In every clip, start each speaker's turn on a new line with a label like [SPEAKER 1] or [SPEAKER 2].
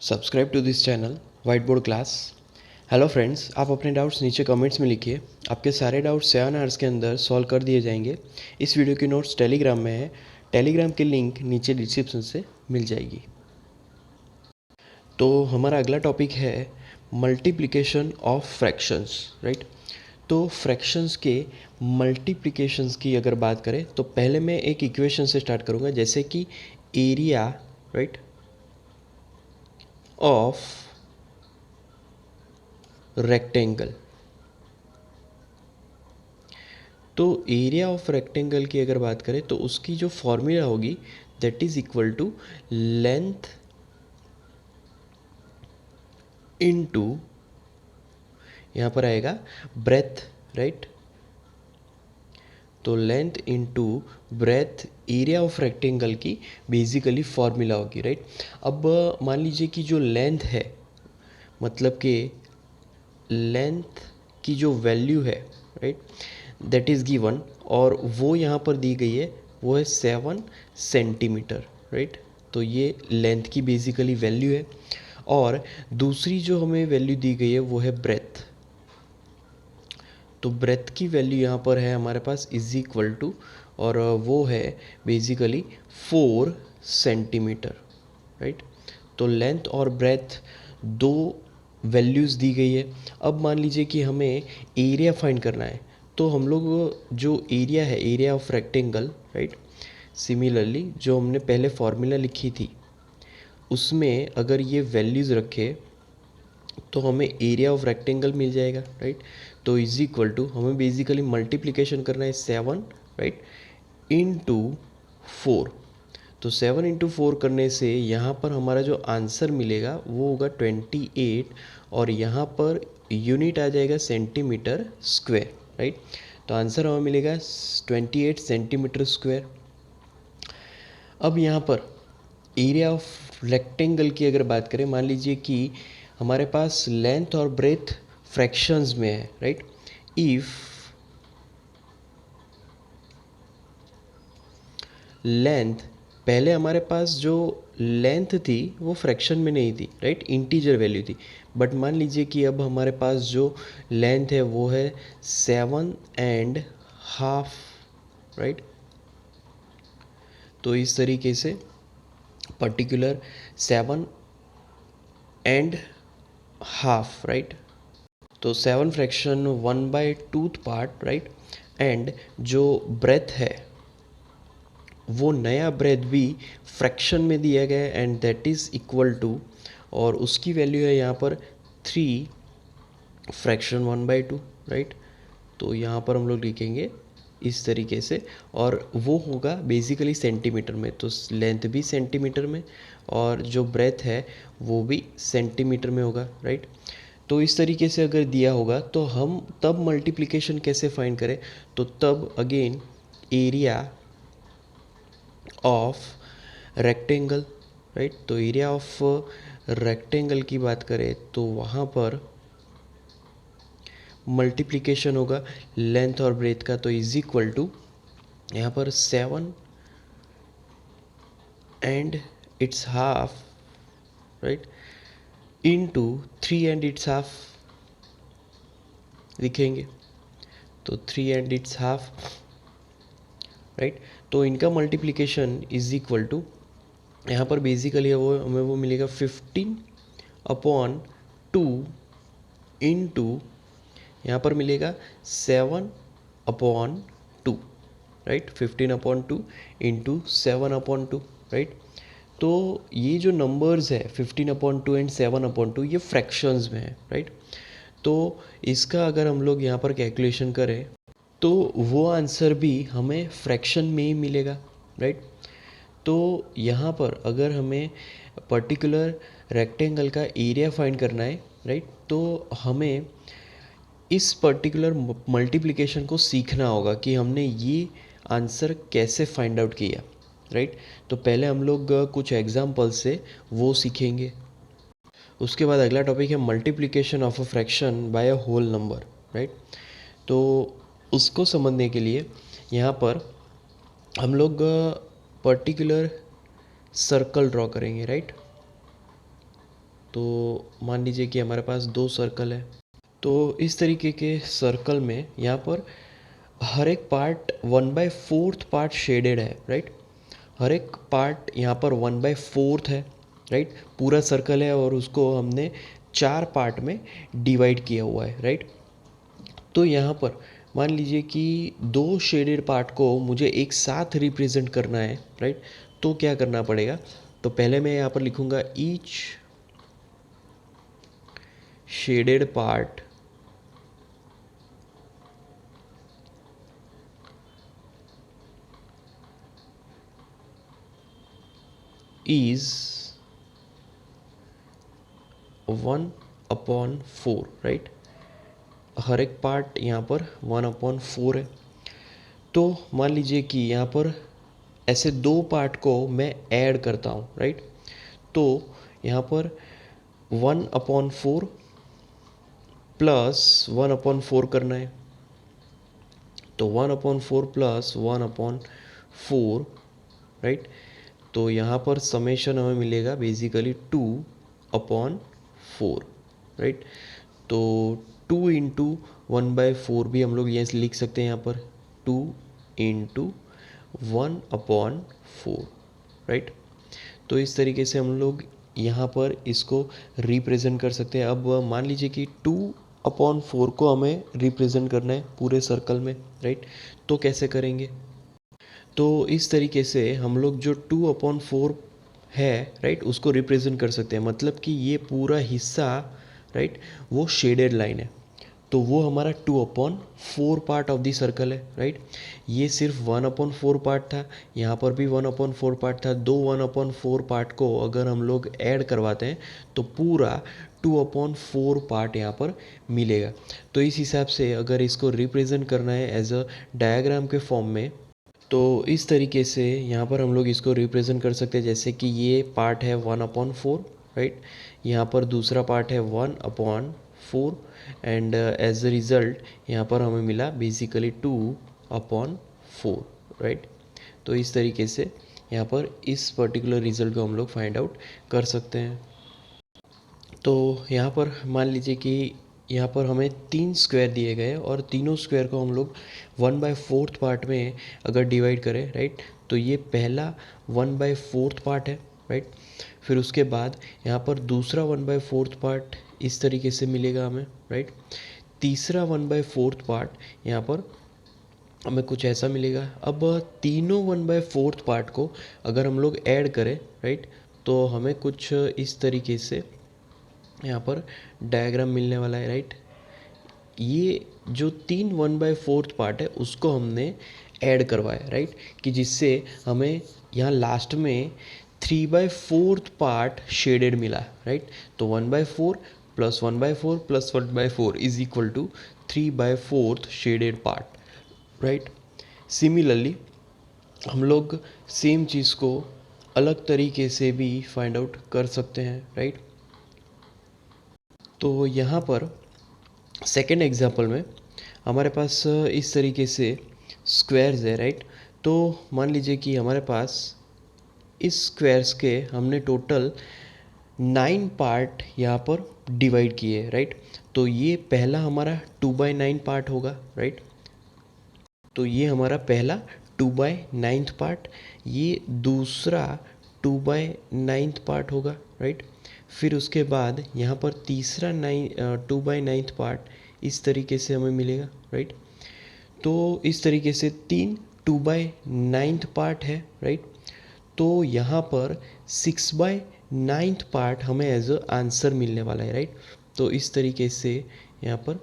[SPEAKER 1] Subscribe to this channel white board class. Hello friends, आप अपने doubts नीचे comments में लिखिए। आपके सारे डाउट्स 7 आवर्स के अंदर सॉल्व कर दिए जाएंगे। इस वीडियो की नोट्स टेलीग्राम में है। टेलीग्राम की लिंक नीचे डिस्क्रिप्शन से मिल जाएगी। तो हमारा अगला टॉपिक है मल्टीप्लिकेशन ऑफ फ्रैक्शंस, राइट। तो फ्रैक्शंस के मल्टीप्लिकेशंस की अगर बात करें तो पहले मैं एक इक्वेशन से स्टार्ट करूँगा, जैसे कि एरिया, राइट, ऑफ रेक्टेंगल। तो एरिया ऑफ रेक्टेंगल की अगर बात करें तो उसकी जो फॉर्मूला होगी that is equal to length into, यहाँ पर आएगा ब्रेथ, राइट। तो length into breadth area of rectangle की बेसिकली फॉर्मूला होगी, राइट। अब मान लीजिए कि जो लेंथ है, मतलब कि लेंथ की जो वैल्यू है, राइट, दैट इज़ गिवन, और वो यहाँ पर दी गई है, वो है 7 सेंटीमीटर, राइट। तो ये लेंथ की बेसिकली वैल्यू है। और दूसरी जो हमें वैल्यू दी गई है वो है ब्रेथ। तो ब्रेथ की वैल्यू यहाँ पर है हमारे पास इज इक्वल टू, और वो है बेसिकली 4 सेंटीमीटर, राइट। तो लेंथ और ब्रेथ दो वैल्यूज़ दी गई है। अब मान लीजिए कि हमें एरिया फाइंड करना है, तो हम लोग जो एरिया है, area of rectangle, right, similarly जो हमने पहले फॉर्मूला लिखी थी उसमें अगर ये वैल्यूज़ रखे तो हमें एरिया ऑफ रेक्टेंगल मिल जाएगा, राइट। तो इज इक्वल टू हमें बेसिकली मल्टीप्लिकेशन करना है 7, राइट, इंटू 4। तो 7 इंटू 4 करने से यहाँ पर हमारा जो आंसर मिलेगा वो होगा 28, और यहाँ पर यूनिट आ जाएगा सेंटीमीटर स्क्वायर, राइट। तो आंसर हमें मिलेगा 28 सेंटीमीटर स्क्वायर। अब यहाँ पर एरिया ऑफ रेक्टेंगल की अगर बात करें, मान लीजिए कि हमारे पास लेंथ और ब्रेथ फ्रैक्शंस में है, राइट। इफ लेंथ, पहले हमारे पास जो लेंथ थी वो फ्रैक्शन में नहीं थी, राइट, इंटीजर वैल्यू थी। बट मान लीजिए कि अब हमारे पास जो लेंथ है वो है 7.5, राइट। तो इस तरीके से पर्टिकुलर 7.5, राइट। तो 7 फ्रैक्शन 1/2 पार्ट, राइट। एंड जो ब्रेथ है वो नया ब्रेथ भी फ्रैक्शन में दिया गया है, and that is equal to, और उसकी वैल्यू है यहाँ पर 3 फ्रैक्शन 1/2, राइट। तो यहाँ पर हम लोग लिखेंगे इस तरीके से, और वो होगा बेसिकली सेंटीमीटर में। तो लेंथ भी सेंटीमीटर में और जो ब्रेथ है वो भी सेंटीमीटर में होगा, राइट। तो इस तरीके से अगर दिया होगा तो हम तब मल्टीप्लिकेशन कैसे फाइंड करें, तो तब again area of rectangle, right. तो एरिया ऑफ रेक्टेंगल की बात करें तो वहाँ पर मल्टीप्लिकेशन होगा लेंथ और ब्रेथ का। तो इज इक्वल टू यहाँ पर 7 and it's half, right, into 3 and it's half लिखेंगे। तो 3 एंड इट्स हाफ, राइट। तो इनका मल्टीप्लिकेशन इज इक्वल टू, यहाँ पर बेसिकली वो हमें वो मिलेगा 15/2 इंटू, यहाँ पर मिलेगा 7/2, राइट। 15/2 into 7/2, right. तो ये जो नंबर्स है 15/2 एंड 7/2 ये फ्रैक्शंस में है, राइट। तो इसका अगर हम लोग यहाँ पर कैलकुलेशन करें तो वो आंसर भी हमें फ्रैक्शन में ही मिलेगा, राइट। तो यहाँ पर अगर हमें पर्टिकुलर रेक्टेंगल का एरिया फाइंड करना है, राइट, तो हमें इस पर्टिकुलर मल्टीप्लिकेशन को सीखना होगा कि हमने ये आंसर कैसे फाइंड आउट किया, राइट। तो पहले हम लोग कुछ एग्जाम्पल से वो सीखेंगे। उसके बाद अगला टॉपिक है multiplication of a fraction by a whole number, right. तो उसको समझने के लिए यहाँ पर हम लोग पर्टिकुलर सर्कल ड्रॉ करेंगे, राइट। तो मान लीजिए कि हमारे पास दो सर्कल है। तो इस तरीके के सर्कल में यहाँ पर हर एक पार्ट 1/4 पार्ट शेडेड है, राइट। हर एक पार्ट यहाँ पर 1/4 है, राइट। पूरा सर्कल है और उसको हमने 4 पार्ट में डिवाइड किया हुआ है, राइट। तो यहाँ पर मान लीजिए कि दो शेडेड पार्ट को मुझे एक साथ रिप्रेजेंट करना है, राइट। तो क्या करना पड़ेगा, तो पहले मैं यहाँ पर लिखूँगा each shaded part is 1/4, right. हर एक पार्ट यहाँ पर 1/4 है। तो मान लीजिए कि यहाँ पर ऐसे दो पार्ट को मैं ऐड करता हूँ, राइट। तो यहाँ पर 1/4 प्लस 1/4 करना है। तो 1/4 प्लस 1/4, राइट। तो यहाँ पर समेशन हमें मिलेगा बेसिकली 2/4, राइट। तो 2 × 1/4 भी हम लोग ये लिख सकते हैं यहाँ पर 2 × 1/4, राइट। तो इस तरीके से हम लोग यहाँ पर इसको रिप्रेजेंट कर सकते हैं। अब मान लीजिए कि 2/4 को हमें रिप्रेजेंट करना है पूरे सर्कल में, राइट। तो कैसे करेंगे, तो इस तरीके से हम लोग जो 2/4 है, राइट, उसको रिप्रेजेंट कर सकते हैं। मतलब कि ये पूरा हिस्सा, राइट, वो शेडेड लाइन है। तो वो हमारा 2/4 पार्ट ऑफ द सर्कल है, राइट। ये सिर्फ 1/4 पार्ट था, यहाँ पर भी 1/4 पार्ट था। दो 1/4 पार्ट को अगर हम लोग ऐड करवाते हैं तो पूरा 2/4 पार्ट यहाँ पर मिलेगा। तो इस हिसाब से अगर इसको रिप्रेजेंट करना है एज अ डायग्राम के फॉर्म में, तो इस तरीके से यहाँ पर हम लोग इसको रिप्रेजेंट कर सकते हैं। जैसे कि ये पार्ट है 1/4, राइट। यहाँ पर दूसरा पार्ट है 1/4 एंड एज अ रिज़ल्ट यहाँ पर हमें मिला बेसिकली 2/4, राइट। तो इस तरीके से यहाँ पर इस पर्टिकुलर रिज़ल्ट को हम लोग फाइंड आउट कर सकते हैं। तो यहाँ पर मान लीजिए कि यहाँ पर हमें 3 स्क्वायर दिए गए और तीनों स्क्वायर को हम लोग 1/4 पार्ट में अगर डिवाइड करें, राइट, तो ये पहला 1/4 पार्ट है, राइट। फिर उसके बाद यहाँ पर दूसरा 1/4 पार्ट इस तरीके से मिलेगा हमें, राइट। तीसरा 1/4 पार्ट यहाँ पर हमें कुछ ऐसा मिलेगा। अब तीनों 1/4 पार्ट को अगर हम लोग ऐड करें, राइट, तो हमें कुछ इस तरीके से यहाँ पर डायग्राम मिलने वाला है, राइट। ये जो 1/4 पार्ट है उसको हमने ऐड करवाया, राइट, कि जिससे हमें यहाँ लास्ट में 3/4 पार्ट शेडेड मिला, राइट। तो 1/4 plus 1/4 plus 1/4 is equal to 3/4 shaded part, right. Similarly हम लोग सेम चीज़ को अलग तरीके से भी फाइंड आउट कर सकते हैं, राइट। तो यहाँ पर सेकेंड एग्जाम्पल में हमारे पास इस तरीके से स्क्वायर्स है, राइट। तो मान लीजिए कि हमारे पास इस स्क्वायर्स के हमने टोटल 9 पार्ट यहाँ पर डिवाइड किए, राइट। तो ये पहला हमारा 2/9 पार्ट होगा, राइट। तो ये हमारा पहला 2/9 पार्ट, ये दूसरा 2/9 पार्ट होगा, राइट। फिर उसके बाद यहाँ पर तीसरा 2/9 पार्ट इस तरीके से हमें मिलेगा, राइट। तो इस तरीके से 3 2/9 पार्ट है, राइट। तो यहाँ पर 6/9 पार्ट हमें एज अ आंसर मिलने वाला है, राइट। तो इस तरीके से यहाँ पर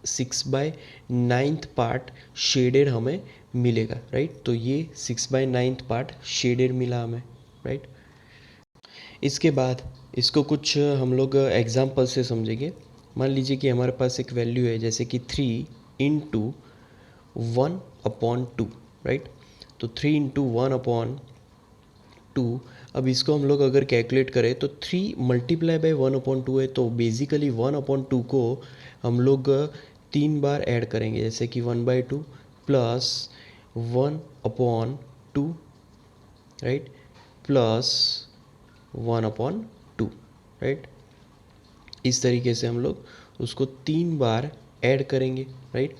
[SPEAKER 1] 6/9 पार्ट शेडेड हमें मिलेगा, राइट। तो ये 6/9 पार्ट शेडेड मिला हमें, राइट। इसके बाद इसको कुछ हम लोग एग्जाम्पल से समझेंगे। मान लीजिए कि हमारे पास एक वैल्यू है जैसे कि 3 × 1/2, राइट। तो 3 × 1/2। अब इसको हम लोग अगर कैलकुलेट करें तो 3 × 1/2 है। तो बेसिकली 1/2 को हम लोग 3 बार ऐड करेंगे, जैसे कि 1/2 प्लस 1/2, राइट, प्लस 1/2, राइट। इस तरीके से हम लोग उसको 3 बार ऐड करेंगे, राइट।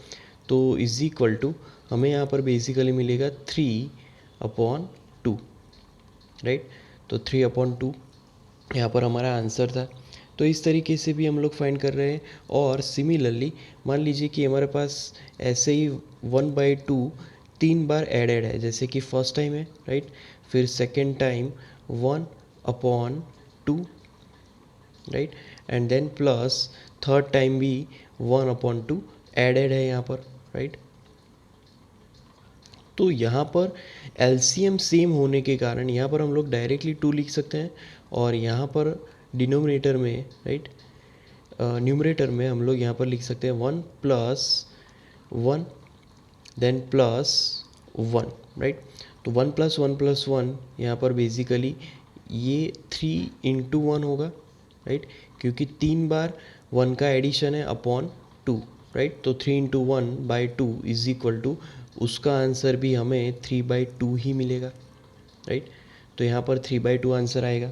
[SPEAKER 1] तो इज इक्वल टू हमें यहाँ पर बेसिकली मिलेगा 3/2, राइट। तो 3/2 यहाँ पर हमारा आंसर था। तो इस तरीके से भी हम लोग फाइंड कर रहे हैं। और सिमिलरली मान लीजिए कि हमारे पास ऐसे ही 1/2 3 बार एडेड है, जैसे कि फर्स्ट टाइम है, राइट। फिर second time 1/2, right. And then plus third time भी 1/2 एडेड है यहाँ पर, राइट। तो यहाँ पर एलसीएम सेम होने के कारण यहाँ पर हम लोग डायरेक्टली 2 लिख सकते हैं, और यहाँ पर डिनोमिनेटर में, राइट, न्यूमरेटर में हम लोग यहाँ पर लिख सकते हैं 1+1 देन +1, राइट। तो 1+1+1 यहाँ पर बेसिकली ये 3/1 होगा, राइट, क्योंकि 3 बार 1 का एडिशन है अपॉन 2, राइट। तो 3/1/2 इज इक्वल टू उसका आंसर भी हमें 3/2 ही मिलेगा, राइट। तो यहाँ पर 3/2 आंसर आएगा।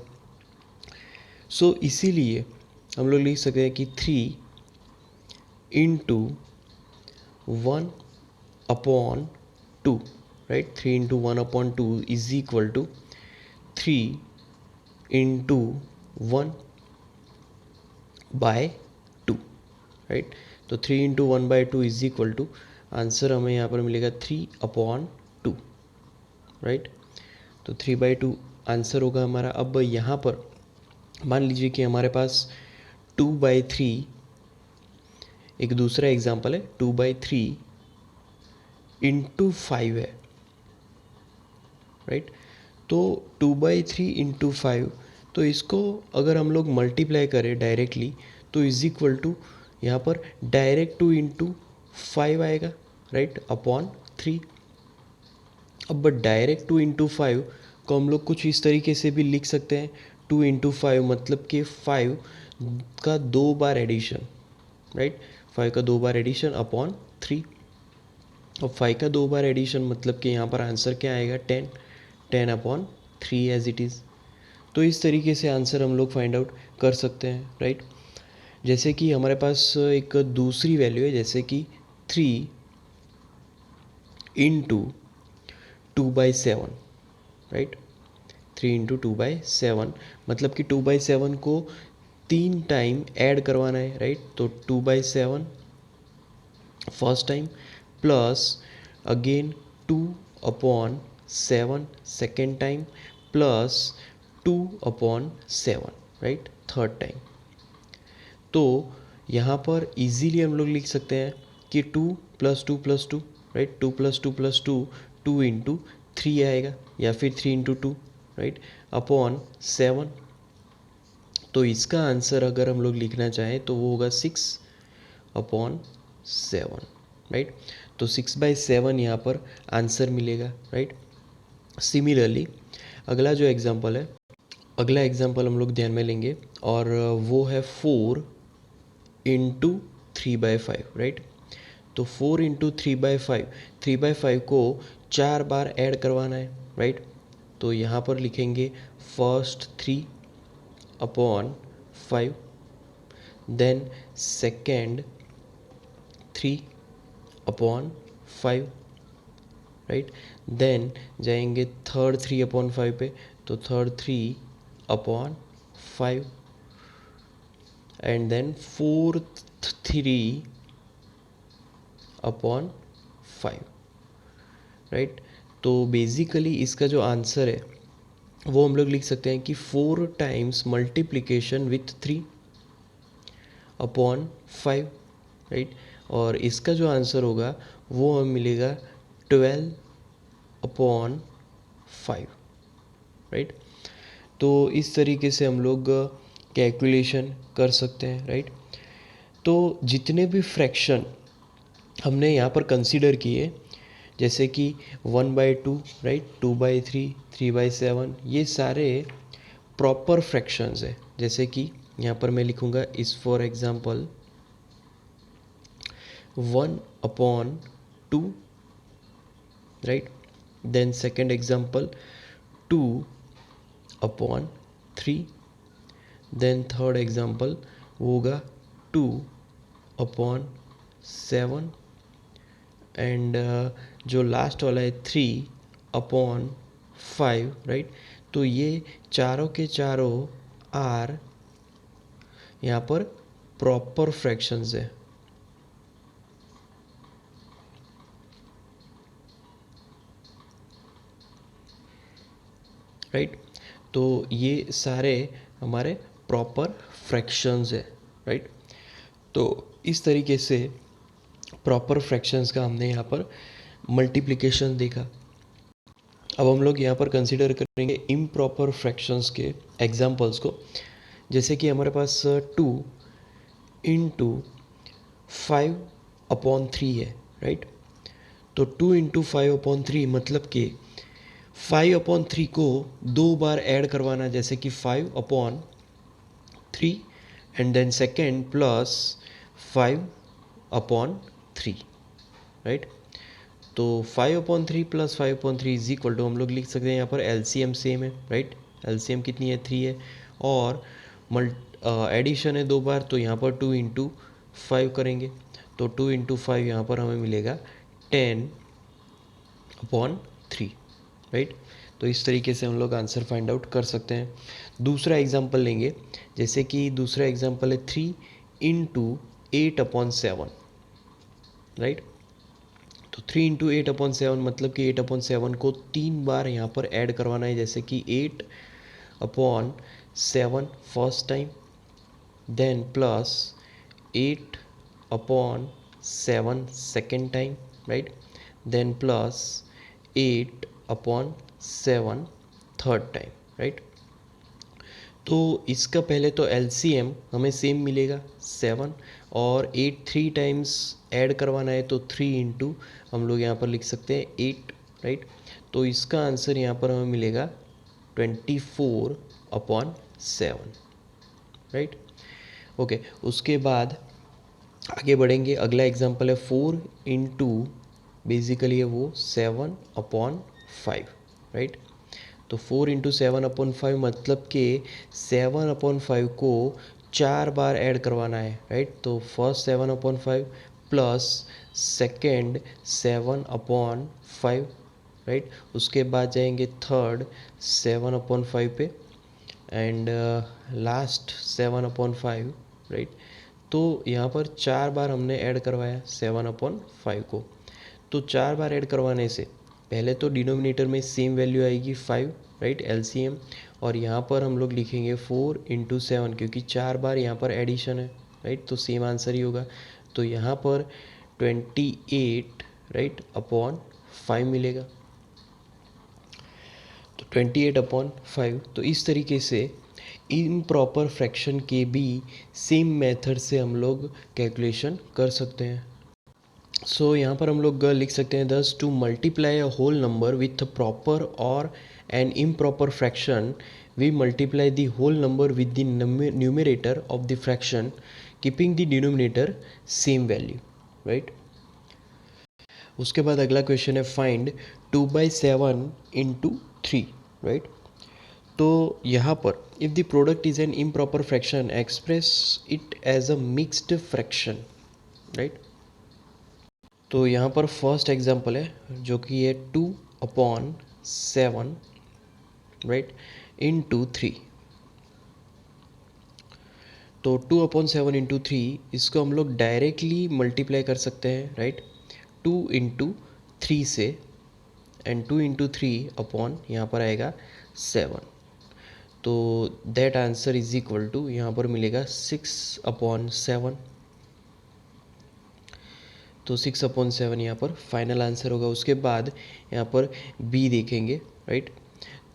[SPEAKER 1] सो इसीलिए हम लोग लिख सकते हैं कि 3/1/2, right. 3/1/2 is equal to 3/1/2, right. तो 3/1/2 इज इक्वल टू आंसर हमें यहाँ पर मिलेगा 3/2, राइट। तो 3/2 आंसर होगा हमारा। अब यहाँ पर मान लीजिए कि हमारे पास 2/3, एक दूसरा एग्जाम्पल है, 2/3 इंटू 5 है, राइट। तो 2/3 इंटू 5, तो इसको अगर हम लोग मल्टीप्लाई करें डायरेक्टली तो इज इक्वल टू यहाँ पर डायरेक्ट 2 इंटू 5 आएगा, राइट, अपॉन 3। अब डायरेक्ट 2 इंटू 5 को हम लोग कुछ इस तरीके से भी लिख सकते हैं, 2 इंटू 5 मतलब कि 5 का 2 बार एडिशन, राइट। 5 का 2 बार एडिशन अपॉन 3। अब 5 का 2 बार एडिशन मतलब कि यहाँ पर आंसर क्या आएगा, 10/3 एज इट इज़। तो इस तरीके से आंसर हम लोग फाइंड आउट कर सकते हैं, राइट। जैसे कि हमारे पास एक दूसरी वैल्यू है, जैसे कि 3 इंटू 2/7, राइट। 3 इंटू 2/7 मतलब कि 2/7 को 3 टाइम ऐड करवाना है, राइट। तो 2/7 first time plus again 2/7 second time plus 2/7, right, third time. तो यहाँ पर इजीली हम लोग लिख सकते हैं कि 2+2+2, राइट, 2+2+2 2 इंटू 3 आएगा, या फिर 3 इंटू 2, राइट, अपॉन 7। तो इसका आंसर अगर हम लोग लिखना चाहें तो वो होगा 6/7, राइट। तो 6/7 यहाँ पर आंसर मिलेगा, राइट। सिमिलरली अगला एग्जाम्पल हम लोग ध्यान में लेंगे, और वो है 4 इंटू 3/5, राइट। तो 4 इंटू 3/5, 3/5 को 4 बार ऐड करवाना है, राइट। तो यहाँ पर लिखेंगे first 3/5, then second 3/5, right. Then जाएंगे थर्ड 3/5 पे, तो third 3/5, and then fourth 3/5, right. तो बेसिकली इसका जो आंसर है वो हम लोग लिख सकते हैं कि 4 टाइम्स मल्टीप्लिकेशन विथ 3/5, राइट। और इसका जो आंसर होगा वो हमें मिलेगा 12/5, राइट। तो इस तरीके से हम लोग कैलकुलेशन कर सकते हैं, राइट। तो जितने भी फ्रैक्शन हमने यहाँ पर कंसीडर किए, जैसे कि 1/2, राइट, 2/3, 3/7, ये सारे प्रॉपर फ्रैक्शंस है। जैसे कि यहाँ पर मैं लिखूँगा इस for example 1/2, right. Then second example 2/3, then third example वो होगा 2/7 एंड जो लास्ट वाला है 3/5, राइट। तो ये चारों के चारों आर यहाँ पर प्रॉपर फ्रैक्शंस है, राइट। तो ये सारे हमारे प्रॉपर फ्रैक्शंस है, राइट। तो इस तरीके से प्रॉपर फ्रैक्शंस का हमने यहाँ पर मल्टीप्लिकेशन देखा। अब हम लोग यहाँ पर कंसीडर करेंगे इम्प्रॉपर फ्रैक्शंस के एग्जांपल्स को। जैसे कि हमारे पास 2/5/3 है, राइट। तो 2/5/3 मतलब कि 5/3 को 2 बार ऐड करवाना, जैसे कि 5/3 and then second plus 5/3, right. तो 5/3 प्लस 5/3 इज इक्वल टू, हम लोग लिख सकते हैं यहाँ पर एलसीएम सेम है, राइट। एलसीएम कितनी है 3 है, और एडिशन है 2 बार, तो यहाँ पर 2/5 करेंगे, तो 2/5 यहाँ पर हमें मिलेगा 10/3, राइट। तो इस तरीके से हम लोग आंसर फाइंड आउट कर सकते हैं। दूसरा एग्जांपल लेंगे, जैसे कि दूसरा एग्जांपल है 3/8/7, राइट। तो 3/8/7 मतलब कि 8/7 को 3 बार यहाँ पर ऐड करवाना है, जैसे कि 8/7 first time, then plus 8/7 second time, right, then plus 8/7 third time, right. तो इसका पहले तो एलसीएम हमें सेम मिलेगा 7, और 8 3 टाइम्स ऐड करवाना है, तो 3 इंटू हम लोग यहाँ पर लिख सकते हैं 8, राइट। तो इसका आंसर यहाँ पर हमें मिलेगा 24/7, राइट। ओके, उसके बाद आगे बढ़ेंगे। अगला एग्जांपल है 4 इंटू, बेसिकली है वो 7/5, राइट। तो 4/7/5 मतलब कि 7/5 को 4 बार ऐड करवाना है, राइट। तो फर्स्ट 7/5 प्लस सेकेंड 7/5, राइट। उसके बाद जाएंगे थर्ड 7/5 पे, एंड लास्ट 7/5, राइट। तो यहाँ पर 4 बार हमने ऐड करवाया 7/5 को। तो 4 बार ऐड करवाने से पहले तो डिनोमिनेटर में सेम वैल्यू आएगी 5, राइट, एलसीएम, और यहाँ पर हम लोग लिखेंगे 4/7, क्योंकि 4 बार यहाँ पर एडिशन है, राइट। तो सेम आंसर ही होगा। तो यहाँ पर 28, राइट, अपॉन 5 मिलेगा। तो 28/5। तो इस तरीके से इम्प्रॉपर फ्रैक्शन के भी सेम मेथड से हम लोग कैलकुलेशन कर सकते हैं। सो यहाँ पर हम लोग लिख सकते हैं, thus to multiply a whole number with proper और an improper fraction, we multiply the whole number with the numerator of the fraction keeping the denominator same value, right. उसके बाद अगला क्वेश्चन है फाइंड 2/7 इंटू 3, राइट। तो यहाँ पर if the product is an improper fraction express it as a mixed fraction, right. तो यहाँ पर फर्स्ट एग्जांपल है जो कि है 2/7, राइट, इंटू 3। तो 2/7 इंटू 3 इसको हम लोग डायरेक्टली मल्टीप्लाई कर सकते हैं, राइट, 2/3 से, एंड 2/3 अपॉन यहाँ पर आएगा 7। तो that answer is equal to, यहाँ पर मिलेगा 6/7। तो 6/7 यहाँ पर फाइनल आंसर होगा। उसके बाद यहाँ पर बी देखेंगे, राइट।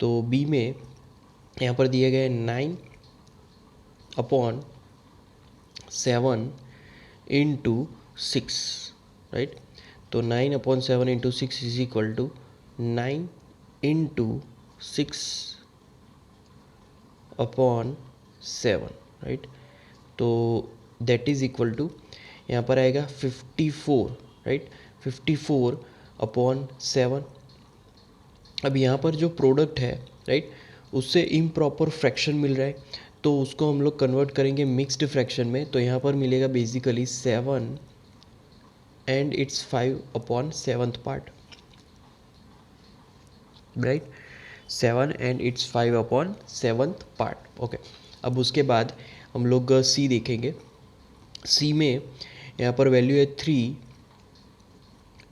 [SPEAKER 1] तो बी में यहाँ पर दिया गया है 9/7 इंटू 6, राइट। तो 9/7 into 6 is equal to 9 into 6/7, right. तो दैट इज इक्वल टू, यहाँ पर आएगा 54, राइट, 54/7। अब यहाँ पर जो प्रोडक्ट है, राइट, उससे इम्प्रॉपर फ्रैक्शन मिल रहा है, तो उसको हम लोग कन्वर्ट करेंगे मिक्स्ड फ्रैक्शन में, तो यहाँ पर मिलेगा basically 7 and it's 5/7 part, right. 7 and it's 5/7 part, okay. अब उसके बाद हम लोग सी देखेंगे। सी में यहाँ पर वैल्यू है 3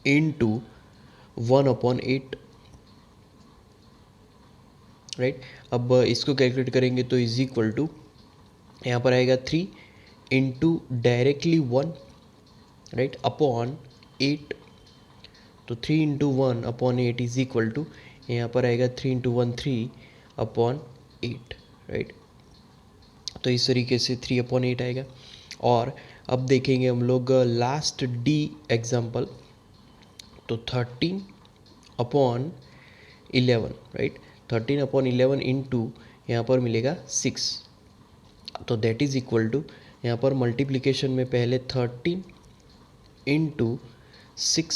[SPEAKER 1] इंटू 1/8, राइट। अब इसको कैलकुलेट करेंगे तो इज इक्वल टू, यहाँ पर आएगा 3 इंटू डायरेक्टली 1, राइट, अपॉन 8। तो 3 इंटू 1/8 इज इक्वल टू, यहाँ पर आएगा 3 इंटू 1 3/8, राइट। तो इस तरीके से 3/8 आएगा। और अब देखेंगे हम लोग लास्ट डी एग्जाम्पल, तो 13/11, राइट। 13/11 इंटू यहाँ पर मिलेगा 6, तो दैट इज इक्वल टू, यहाँ पर मल्टीप्लिकेशन में पहले 13 इंटू 6,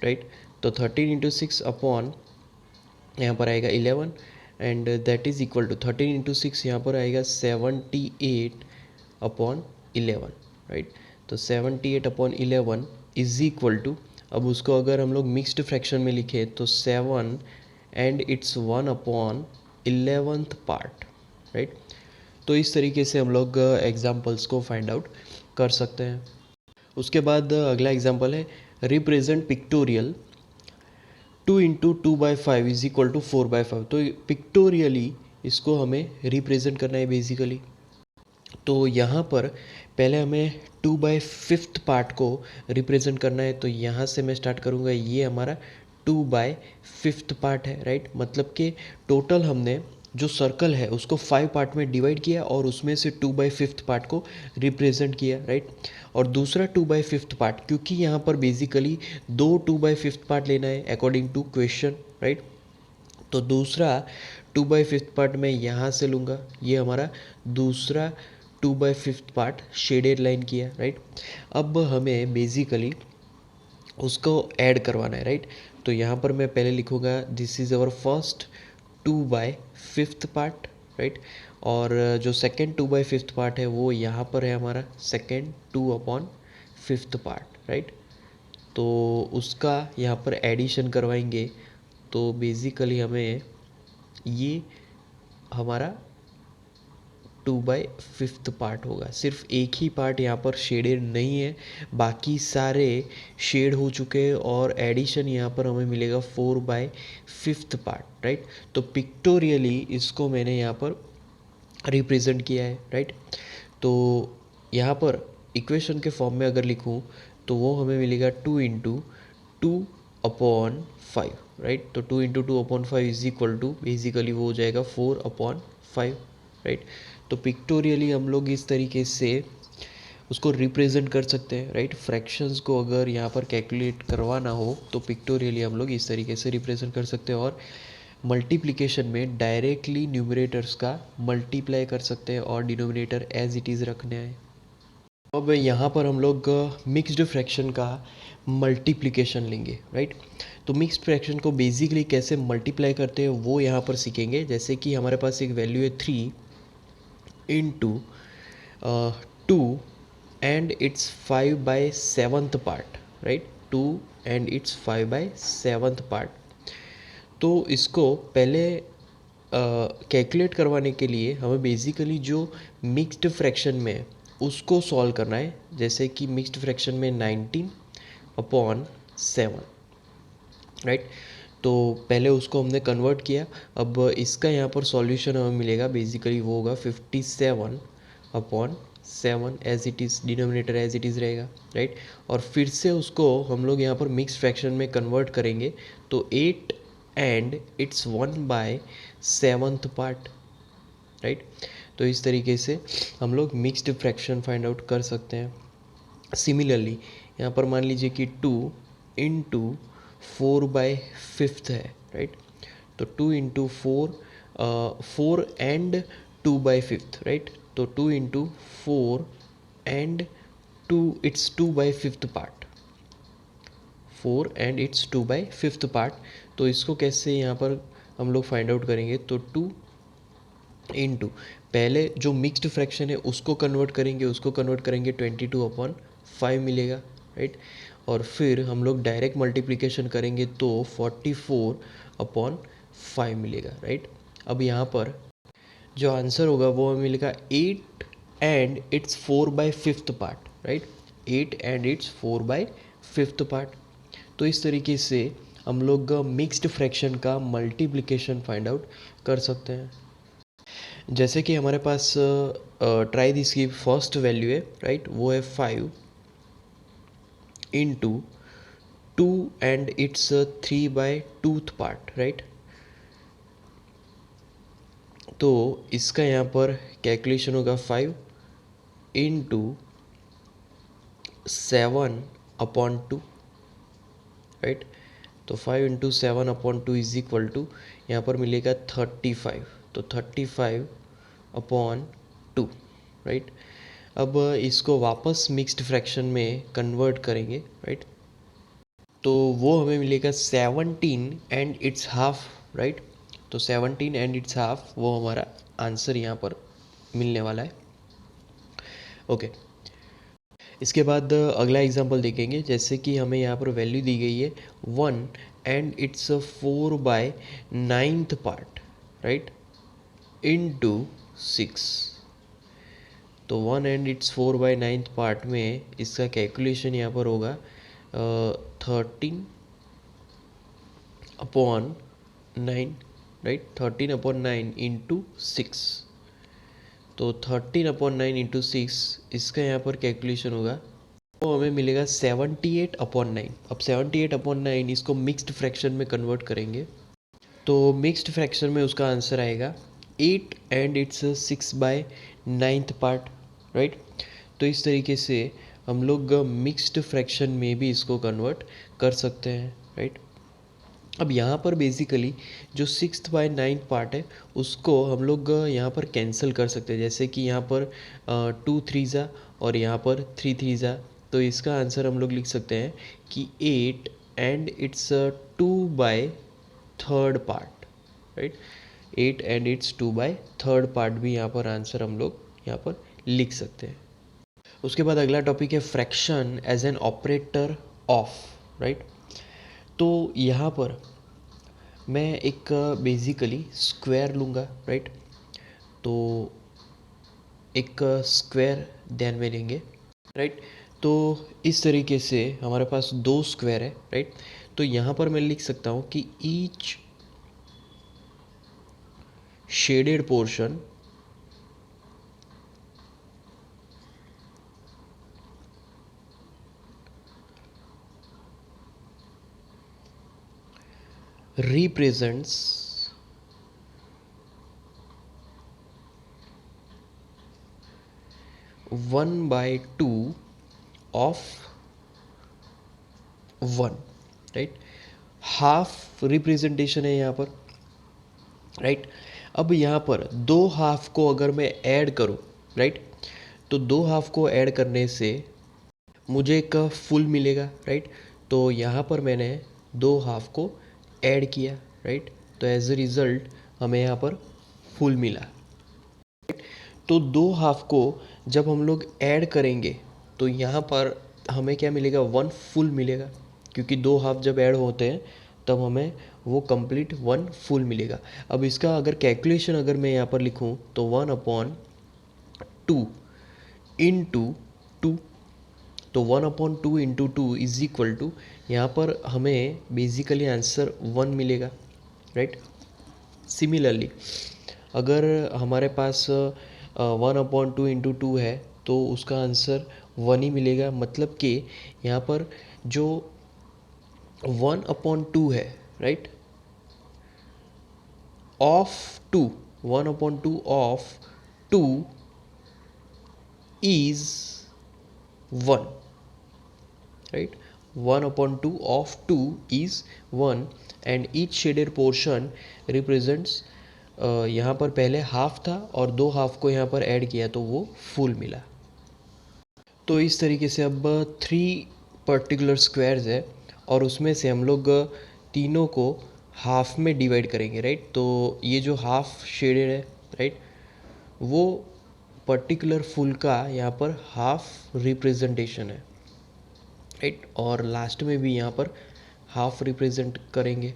[SPEAKER 1] राइट। तो 13 इंटू 6 अपॉन यहाँ पर आएगा 11 and that is equal to 13 into 6 यहाँ पर आएगा 78/11, राइट। तो 78/11 इज इक्वल टू, अब उसको अगर हम लोग मिक्स्ड फ्रैक्शन में लिखें तो 7 and it's 1/11th part, right. तो इस तरीके से हम लोग एग्जाम्पल्स को फाइंड आउट कर सकते हैं। उसके बाद अगला एग्जाम्पल है represent pictorial 2 into 2/5 is equal to 4/5। तो पिक्टोरियली इसको हमें रिप्रेजेंट करना है बेसिकली। तो यहाँ पर पहले हमें 2/5 पार्ट को रिप्रेजेंट करना है, तो यहाँ से मैं स्टार्ट करूँगा। ये हमारा 2/5 पार्ट है, राइट। मतलब कि टोटल हमने जो सर्कल है उसको 5 पार्ट में डिवाइड किया और उसमें से 2/5 पार्ट को रिप्रेजेंट किया, राइट। और दूसरा 2/5 पार्ट, क्योंकि यहाँ पर बेसिकली 2/5 पार्ट लेना है अकॉर्डिंग टू क्वेश्चन, राइट। तो दूसरा 2/5 पार्ट मैं यहाँ से लूँगा, ये हमारा दूसरा 2/5 पार्ट शेडेड लाइन किया, राइट। अब हमें बेसिकली उसको ऐड करवाना है, राइट। तो यहाँ पर मैं पहले लिखूँगा this is our first 2/5 part, right. और जो सेकेंड 2/5 पार्ट है वो यहाँ पर है हमारा सेकेंड 2/5 पार्ट, राइट। तो उसका यहाँ पर एडिशन करवाएंगे, तो बेसिकली हमें ये हमारा 2/5 पार्ट होगा। सिर्फ एक ही पार्ट यहाँ पर शेडेड नहीं है, बाकी सारे शेड हो चुके हैं और एडिशन यहाँ पर हमें मिलेगा 4/5 पार्ट, राइट। तो पिक्टोरियली इसको मैंने यहाँ पर रिप्रेजेंट किया है, राइट। तो यहाँ पर इक्वेशन के फॉर्म में अगर लिखूँ तो वो हमें मिलेगा 2 इंटू 2/5, राइट। तो 2 into 2/5 is equal to basically वो हो जाएगा 4/5, राइट। तो पिक्टोरियली हम लोग इस तरीके से उसको रिप्रेजेंट कर सकते हैं, राइट। फ्रैक्शंस को अगर यहाँ पर कैलकुलेट करवाना हो तो पिक्टोरियली हम लोग इस तरीके से रिप्रेजेंट कर सकते हैं। और मल्टीप्लिकेशन में डायरेक्टली न्यूमरेटर्स का मल्टीप्लाई कर सकते हैं और डिनोमिनेटर एज इट इज़ रखने हैं। अब यहाँ पर हम लोग मिक्स्ड फ्रैक्शन का मल्टीप्लिकेशन लेंगे, राइट। तो मिक्स्ड फ्रैक्शन को बेसिकली कैसे मल्टीप्लाई करते हैं वो यहाँ पर सीखेंगे। जैसे कि हमारे पास एक वैल्यू है 3 into 2 and it's 5/7 part, right. 2 and it's 5/7 part. तो इसको पहले कैलकुलेट करवाने के लिए हमें बेसिकली जो मिक्स्ड फ्रैक्शन में उसको सॉल्व करना है। जैसे कि मिक्स्ड फ्रैक्शन में 19/7, राइट। तो पहले उसको हमने कन्वर्ट किया। अब इसका यहाँ पर सॉल्यूशन हमें मिलेगा, बेसिकली वो होगा 57/7 as it is, denominator as it is रहेगा, राइट। और फिर से उसको हम लोग यहाँ पर मिक्स फ्रैक्शन में कन्वर्ट करेंगे, तो 8 एंड इट्स 1/7 पार्ट, राइट। तो इस तरीके से हम लोग मिक्स्ड फ्रैक्शन फाइंड आउट कर सकते हैं। सिमिलरली यहाँ पर मान लीजिए कि 2 इंटू 4/5 है, राइट। तो 2 इंटू 4 एंड 2/5, राइट। तो 2 into 4 and 2 it's 2/5 part, 4 and it's 2/5 part. तो इसको कैसे यहाँ पर हम लोग फाइंड आउट करेंगे, तो 2 इंटू पहले जो मिक्स्ड फ्रैक्शन है उसको कन्वर्ट करेंगे 22/5 मिलेगा, राइट। और फिर हम लोग डायरेक्ट मल्टीप्लिकेशन करेंगे तो 44/5 मिलेगा, राइट। अब यहाँ पर जो आंसर होगा वो हमें मिलेगा 8 and it's 4/5 part, right. 8 and it's 4/5 part. तो इस तरीके से हम लोग मिक्स्ड फ्रैक्शन का मल्टीप्लिकेशन फाइंड आउट कर सकते हैं। जैसे कि हमारे पास ट्राई दिस की फर्स्ट वैल्यू है, राइट, वो है 5 into 2 and it's 3/2 part, right. तो इसका यहाँ पर कैलकुलेशन होगा 5 इंटू 7/2, राइट। तो 5 इंटू 7/2 इज इक्वल टू यहाँ पर मिलेगा 35, तो 35/2, राइट। अब इसको वापस मिक्स्ड फ्रैक्शन में कन्वर्ट करेंगे, राइट। तो वो हमें मिलेगा 17 एंड इट्स हाफ, राइट। तो 17 एंड इट्स हाफ वो हमारा आंसर यहाँ पर मिलने वाला है, ओके। इसके बाद अगला एग्जांपल देखेंगे। जैसे कि हमें यहाँ पर वैल्यू दी गई है 1 and it's 4/9 part, right, into 6। तो 1 एंड इट्स 4/9 पार्ट में इसका कैलकुलेशन यहाँ पर होगा 13/9, राइट। 13/9 इंटू 6। तो 13/9 इंटू 6 इसका यहाँ पर कैलकुलेशन होगा तो हमें मिलेगा 78/9। अब 78/9 इसको मिक्स्ड फ्रैक्शन में कन्वर्ट करेंगे तो मिक्स्ड फ्रैक्शन में उसका आंसर आएगा 8 एंड इट्स 6/9 पार्ट, राइट। तो इस तरीके से हम लोग मिक्स्ड फ्रैक्शन में भी इसको कन्वर्ट कर सकते हैं, राइट। अब यहाँ पर बेसिकली जो 6/9 पार्ट है उसको हम लोग यहाँ पर कैंसिल कर सकते हैं। जैसे कि यहाँ पर 2 3 और यहाँ पर 3 3। तो इसका आंसर हम लोग लिख सकते हैं कि 8 and it's 2/3 part, right. 8 and it's 2/3 part भी यहाँ पर आंसर हम लोग यहाँ पर लिख सकते हैं। उसके बाद अगला टॉपिक है fraction as an operator of, right. तो यहाँ पर मैं एक बेसिकली स्क्वायर लूँगा, राइट। तो एक स्क्वायर ध्यान में लेंगे, राइट। तो इस तरीके से हमारे पास 2 स्क्वायर है, राइट। तो यहाँ पर मैं लिख सकता हूँ कि each shaded portion represents one by two of 1, right. Half representation है यहाँ पर, राइट। अब यहाँ पर 2 हाफ को अगर मैं ऐड करूँ, राइट, तो 2 हाफ को ऐड करने से मुझे एक फुल मिलेगा, राइट। तो यहाँ पर मैंने 2 हाफ को ऐड किया, राइट। तो एज अ रिज़ल्ट हमें यहाँ पर फुल मिला। तो 2 हाफ को जब हम लोग ऐड करेंगे तो यहाँ पर हमें क्या मिलेगा, 1 फुल मिलेगा। क्योंकि 2 हाफ जब ऐड होते हैं तब हमें वो कंप्लीट 1 फुल मिलेगा। अब इसका अगर कैलकुलेशन अगर मैं यहाँ पर लिखूँ तो 1/2 इंटू 2। तो 1/2 इंटू 2 इज इक्वल टू यहाँ पर हमें बेसिकली आंसर 1 मिलेगा, राइट। सिमिलरली अगर हमारे पास 1/2 इंटू 2 है तो उसका आंसर 1 ही मिलेगा। मतलब कि यहाँ पर जो 1/2 है, right, of 2, 1/2 of 2 is 1, right. 1/2 of 2 is 1 and each shaded portion represents यहाँ पर पहले हाफ था और 2 हाफ को यहाँ पर ऐड किया तो वो फुल मिला। तो इस तरीके से अब 3 पर्टिकुलर स्क्वायर्स है और उसमें से हम लोग तीनों को हाफ में डिवाइड करेंगे, राइट। तो ये जो हाफ शेडेड है, राइट, वो पर्टिकुलर फुल का यहाँ पर हाफ रिप्रेजेंटेशन है, राइट। और लास्ट में भी यहाँ पर हाफ रिप्रेजेंट करेंगे,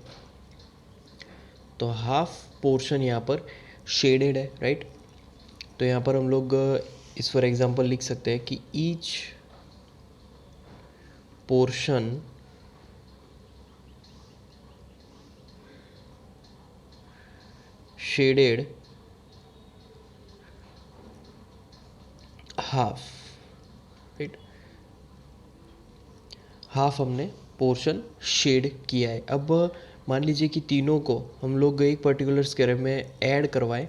[SPEAKER 1] तो हाफ पोर्शन यहाँ पर शेडेड है, राइट। तो यहाँ पर हम लोग इस फॉर एग्जांपल लिख सकते हैं कि each portion shaded half, right. Half हमने पोर्शन शेड किया है। अब मान लीजिए कि तीनों को हम लोग एक पर्टिकुलर स्क्वायर में ऐड करवाएं,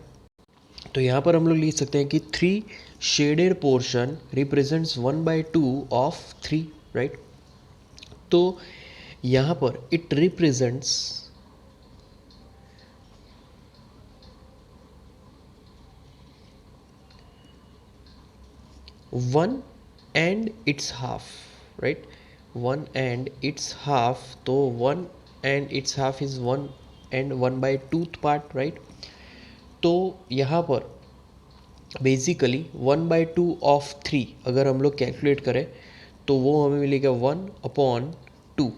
[SPEAKER 1] तो यहाँ पर हम लोग लिख सकते हैं कि 3 shaded portion represents 1/2 of 3, right. तो यहाँ पर it represents 1 and its half, right? 1 and its half, तो 1 and its half is 1 and 1/2 part, right? तो यहाँ पर बेसिकली 1/2 ऑफ 3 अगर हम लोग कैलकुलेट करें तो वो हमें मिलेगा 1/2,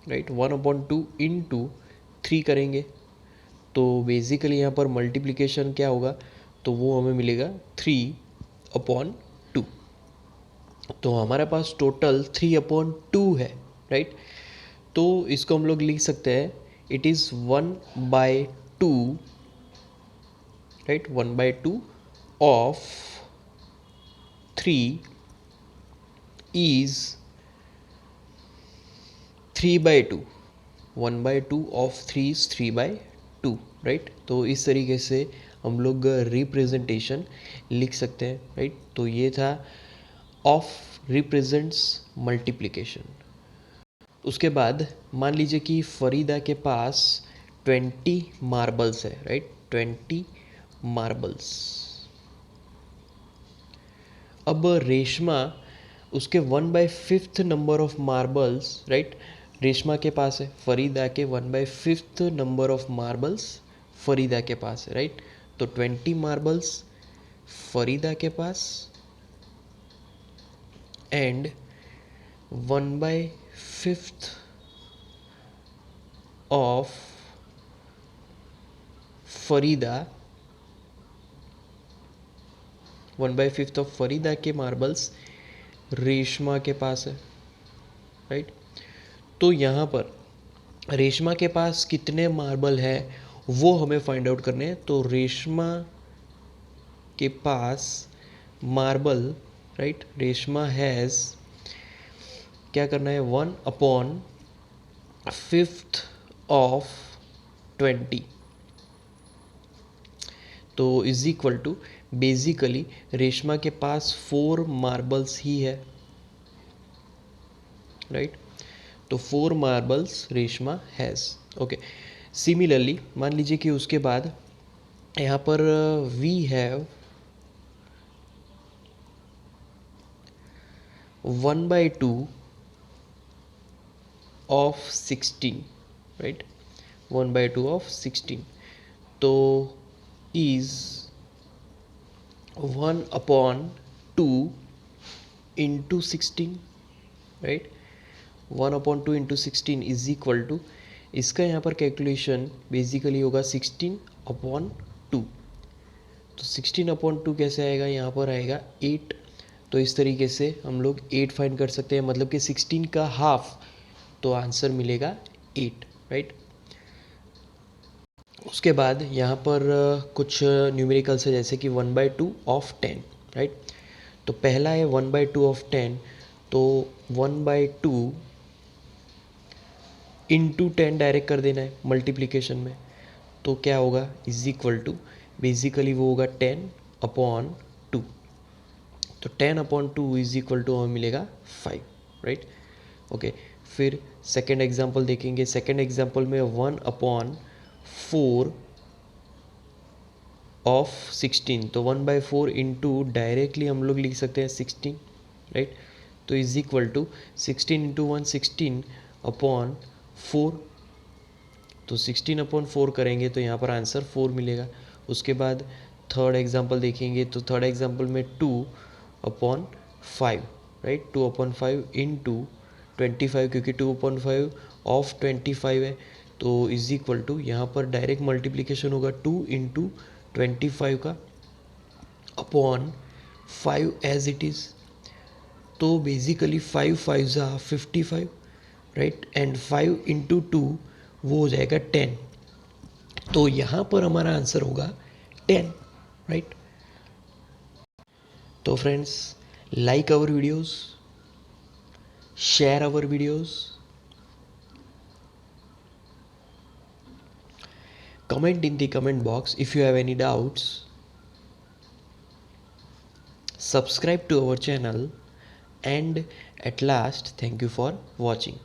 [SPEAKER 1] राइट। 1/2 इंटू 3 करेंगे तो बेसिकली यहाँ पर मल्टीप्लिकेशन क्या होगा, तो वो हमें मिलेगा 3/2। तो हमारे पास टोटल 3/2 है, राइट। तो इसको हम लोग लिख सकते हैं it is 1/2, right. 1/2 of 3 is 3/2। 1/2 of 3 is 3/2, right. तो इस तरीके से हम लोग रिप्रेजेंटेशन लिख सकते हैं, राइट। तो ये था ऑफ रिप्रेजेंट्स मल्टीप्लिकेशन। उसके बाद मान लीजिए कि फरीदा के पास 20 मार्बल्स है, राइट। 20 मार्बल्स। अब रेशमा उसके 1/5 number of marbles, right, Reshma के पास है। फरीदा के 1/5 नंबर ऑफ मार्बल्स फरीदा के पास है, राइट। तो 20 मार्बल्स फरीदा के पास and 1/5 of Farida, 1/5 of Farida के मार्बल्स रेशमा के पास है, राइट। तो यहाँ पर रेशमा के पास कितने मार्बल है वो हमें फाइंड आउट करने हैं। तो रेशमा के पास मार्बल, राइट, रेशमा हैज़, क्या करना है, 1/5 ऑफ 20, तो is equal to basically Reshma के पास 4 मार्बल्स ही है, राइट। तो 4 marbles Reshma has, okay. Similarly मान लीजिए कि उसके बाद यहाँ पर we have 1/2 of 16, right. 1/2 of 16 तो is 1/2 into 16, right. 1/2 into 16 is equal to, इसका यहाँ पर कैलकुलेशन बेसिकली होगा 16/2। तो 16/2 कैसे आएगा, यहाँ पर आएगा 8। तो इस तरीके से हम लोग 8 फाइंड कर सकते हैं, मतलब कि 16 का हाफ, तो आंसर मिलेगा 8, राइट। उसके बाद यहाँ पर कुछ न्यूमेरिकल्स है जैसे कि 1/2 ऑफ 10, राइट। तो पहला है 1/2 ऑफ 10, तो 1/2 इंटू 10 डायरेक्ट कर देना है मल्टीप्लिकेशन में, तो क्या होगा, इज इक्वल टू बेसिकली वो होगा 10/2। तो 10/2 इज इक्वल टू हमें मिलेगा 5, राइट, ओके। फिर सेकेंड एग्जाम्पल देखेंगे। सेकेंड एग्जाम्पल में 1/4 ऑफ 16, तो 1/4 इंटू डायरेक्टली हम लोग लिख सकते हैं 16, राइट। तो इज इक्वल टू 16 इंटू 1 16/4, तो 16/4 करेंगे तो यहाँ पर आंसर 4 मिलेगा। उसके बाद थर्ड एग्जाम्पल देखेंगे तो थर्ड एग्जाम्पल में 2/5, राइट, 2/5 इंटू 25, क्योंकि 2/5 ऑफ 25 है, तो इज इक्वल टू यहाँ पर डायरेक्ट मल्टीप्लीकेशन होगा 2 इंटू 25 का अपॉन 5 एज इट इज़। तो बेसिकली 5 5 ज़ा 55, राइट, एंड 5 इंटू 2 वो हो जाएगा 10। तो यहाँ पर हमारा आंसर होगा 10, राइट। तो friends, like our videos, share our videos, comment in the comment box if you have any doubts, subscribe to our channel, and at last, thank you for watching.